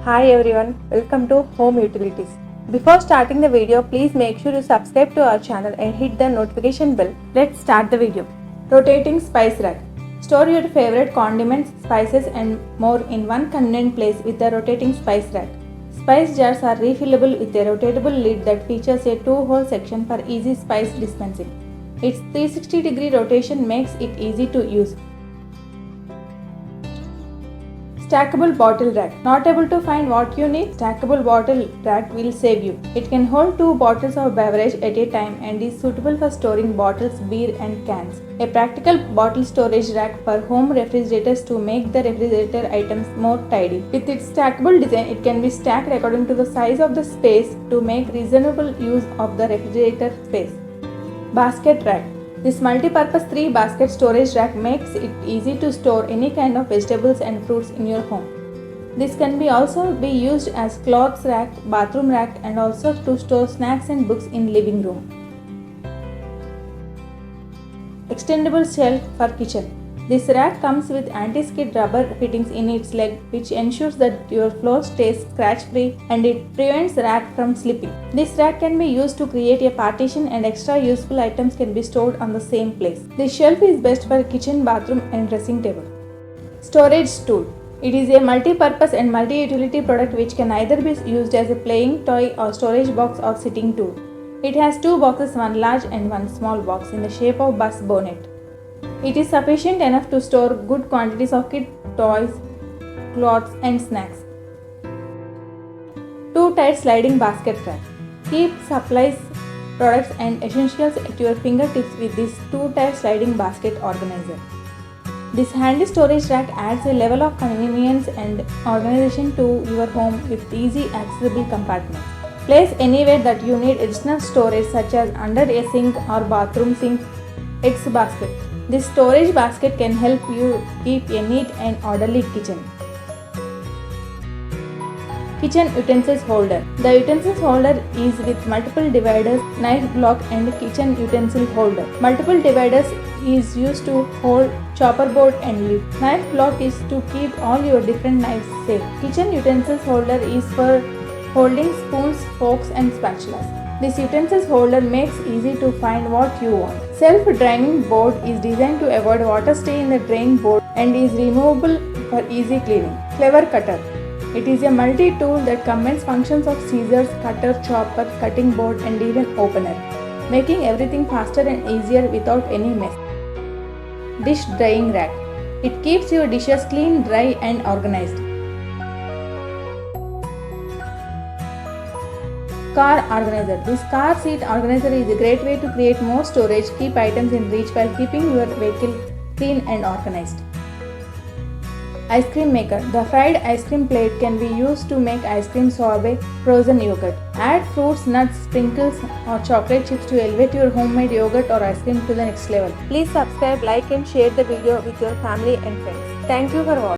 Hi everyone, welcome to Home Utilities. Before starting the video, please make sure you subscribe to our channel and hit the notification bell. Let's start the video. Rotating Spice Rack. Store your favorite condiments, spices and more in one convenient place with the rotating spice rack. Spice jars are refillable with a rotatable lid that features a two-hole section for easy spice dispensing. Its 360-degree rotation makes it easy to use. Stackable Bottle Rack. Not able to find what you need? Stackable bottle rack will save you. It can hold 2 bottles of beverage at a time and is suitable for storing bottles, beer and cans. A practical bottle storage rack for home refrigerators to make the refrigerator items more tidy. With its stackable design, it can be stacked according to the size of the space to make reasonable use of the refrigerator space. Basket Rack. This multi-purpose 3-basket storage rack makes it easy to store any kind of vegetables and fruits in your home. This can also be used as clothes rack, bathroom rack and also to store snacks and books in living room. Extendable Shelf for Kitchen. This rack comes with anti-skid rubber fittings in its leg which ensures that your floor stays scratch-free and it prevents the rack from slipping. This rack can be used to create a partition and extra useful items can be stored on the same place. This shelf is best for kitchen, bathroom and dressing table. Storage Stool. It is a multi-purpose and multi-utility product which can either be used as a playing toy or storage box or sitting tool. It has 2 boxes, one large and one small box in the shape of bus bonnet. It is sufficient enough to store good quantities of kid toys, clothes and snacks. 2-tier sliding basket rack. Keep supplies, products and essentials at your fingertips with this 2-tier sliding basket organizer. This handy storage rack adds a level of convenience and organization to your home with easy accessible compartments. Place anywhere that you need additional storage such as under a sink or bathroom sink eggs basket. This storage basket can help you keep a neat and orderly kitchen. Kitchen Utensils Holder. The utensils holder is with multiple dividers, knife block and kitchen utensil holder. Multiple dividers is used to hold chopper board and lid. Knife block is to keep all your different knives safe. Kitchen utensils holder is for holding spoons, forks and spatulas. This utensils holder makes easy to find what you want. Self-draining board is designed to avoid water stay in the drain board and is removable for easy cleaning. Clever Cutter. It is a multi-tool that combines functions of scissors, cutter, chopper, cutting board and even opener, making everything faster and easier without any mess. Dish Drying Rack. It keeps your dishes clean, dry and organized. Car Organizer. This car seat organizer is a great way to create more storage, keep items in reach while keeping your vehicle clean and organized. Ice Cream Maker. The fried ice cream plate can be used to make ice cream, sorbet, frozen yogurt. Add fruits, nuts, sprinkles or chocolate chips to elevate your homemade yogurt or ice cream to the next level. Please subscribe, like and share the video with your family and friends. Thank you for watching.